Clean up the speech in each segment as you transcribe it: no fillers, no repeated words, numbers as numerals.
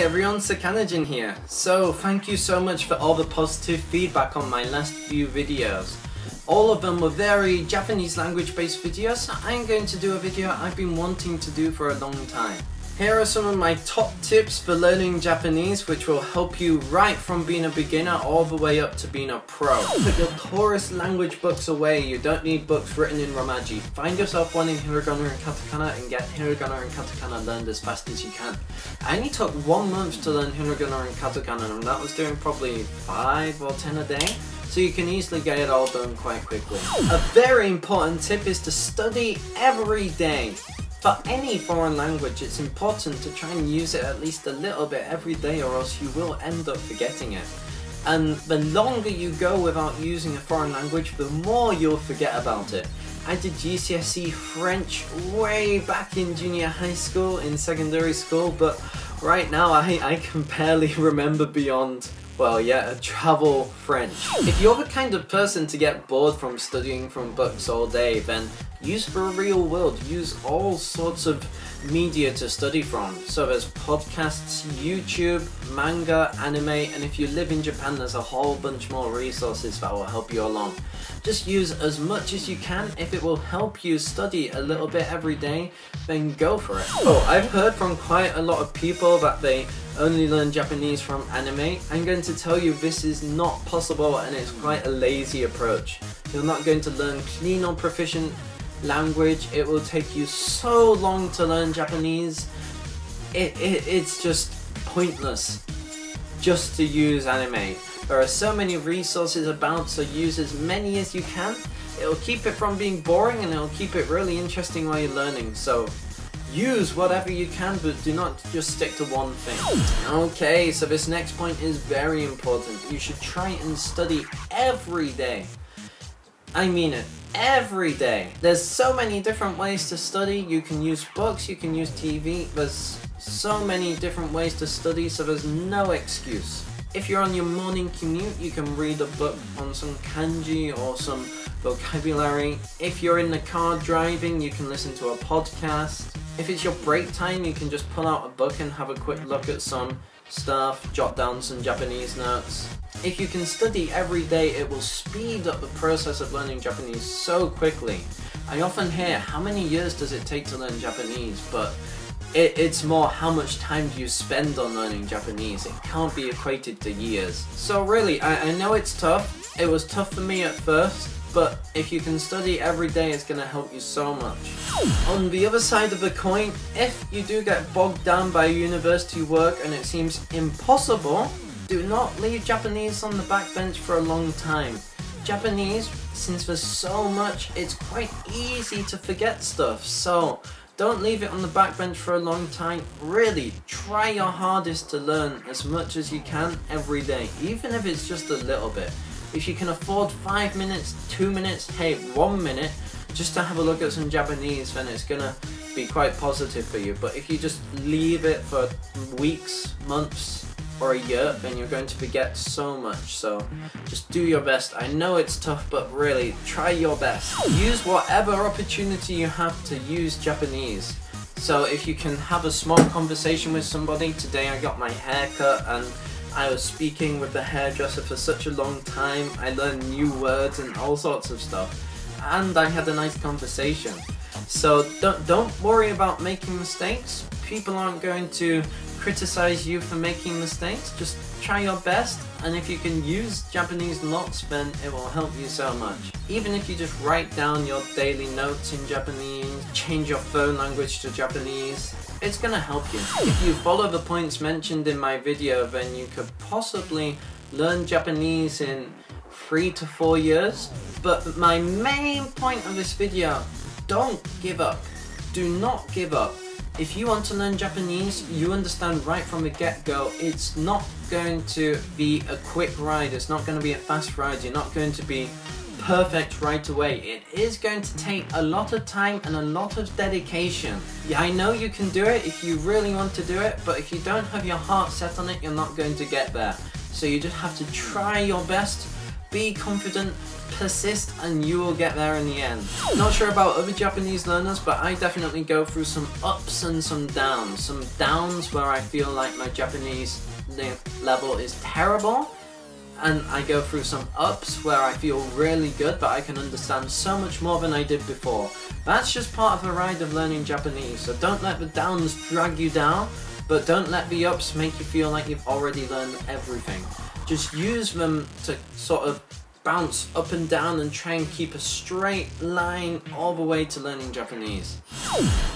everyone, Sakanajin here. So thank you so much for all the positive feedback on my last few videos. All of them were very Japanese language based videos, so I'm going to do a video I've been wanting to do for a long time. Here are some of my top tips for learning Japanese which will help you right from being a beginner all the way up to being a pro. Put your tourist language books away, you don't need books written in Romaji. Find yourself one in Hiragana and Katakana and get Hiragana and Katakana learned as fast as you can. I only took 1 month to learn Hiragana and Katakana, and that was doing probably 5 or 10 a day. So you can easily get it all done quite quickly. A very important tip is to study every day. For any foreign language, it's important to try and use it at least a little bit every day, or else you will end up forgetting it. And the longer you go without using a foreign language, the more you'll forget about it. I did GCSE French way back in junior high school, in secondary school, but right now I can barely remember beyond, well, yeah, travel French. If you're the kind of person to get bored from studying from books all day, then use the real world. Use all sorts of media to study from. So there's podcasts, YouTube, manga, anime, and if you live in Japan, there's a whole bunch more resources that will help you along. Just use as much as you can. If it will help you study a little bit every day, then go for it. Oh, I've heard from quite a lot of people that they only learn Japanese from anime. I'm going to tell you this is not possible, and it's quite a lazy approach. You're not going to learn clean or proficient language. It will take you so long to learn Japanese. It's just pointless just to use anime. There are so many resources about, so use as many as you can. It'll keep it from being boring, and it'll keep it really interesting while you're learning. So use whatever you can, but do not just stick to one thing. Okay, so this next point is very important. You should try and study every day. I mean it, every day. There's so many different ways to study. You can use books, you can use TV. There's so many different ways to study, so there's no excuse. If you're on your morning commute, you can read a book on some kanji or some vocabulary. If you're in the car driving, you can listen to a podcast. If it's your break time, you can just pull out a book and have a quick look at some stuff, jot down some Japanese notes. If you can study every day, it will speed up the process of learning Japanese so quickly. I often hear, how many years does it take to learn Japanese? But it's more, how much time do you spend on learning Japanese? It can't be equated to years. So really, I know it's tough. It was tough for me at first, but if you can study every day, it's going to help you so much. On the other side of the coin, if you do get bogged down by university work and it seems impossible, do not leave Japanese on the backbench for a long time. Japanese, since there's so much, it's quite easy to forget stuff, so don't leave it on the backbench for a long time. Really, try your hardest to learn as much as you can every day, even if it's just a little bit. If you can afford 5 minutes, 2 minutes, hey, 1 minute, just to have a look at some Japanese, then it's gonna be quite positive for you. But if you just leave it for weeks, months, or a year, then you're going to forget so much. So just do your best. I know it's tough, but really, try your best. Use whatever opportunity you have to use Japanese. So if you can have a small conversation with somebody, today I got my hair cut and I was speaking with the hairdresser for such a long time. I learned new words and all sorts of stuff, and I had a nice conversation. So don't worry about making mistakes. People aren't going to criticize you for making mistakes. Just try your best, and if you can use Japanese lots, then it will help you so much. Even if you just write down your daily notes in Japanese, change your phone language to Japanese, it's gonna help you. If you follow the points mentioned in my video, then you could possibly learn Japanese in 3 to 4 years. But my main point of this video, don't give up. Do not give up. If you want to learn Japanese, you understand right from the get-go, it's not going to be a quick ride, it's not going to be a fast ride, you're not going to be perfect right away. It is going to take a lot of time and a lot of dedication. Yeah, I know you can do it if you really want to do it, but if you don't have your heart set on it, you're not going to get there. So you just have to try your best, be confident, persist, and you will get there in the end. Not sure about other Japanese learners, but I definitely go through some ups and some downs. Some downs where I feel like my Japanese level is terrible, and I go through some ups where I feel really good, but I can understand so much more than I did before. That's just part of the ride of learning Japanese, so don't let the downs drag you down, but don't let the ups make you feel like you've already learned everything. Just use them to sort of bounce up and down and try and keep a straight line all the way to learning Japanese.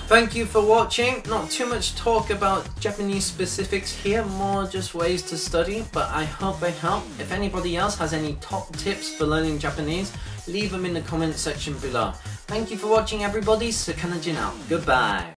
Thank you for watching. Not too much talk about Japanese specifics here, more just ways to study, but I hope they help. If anybody else has any top tips for learning Japanese, leave them in the comment section below. Thank you for watching everybody, Sakanajin out. Goodbye.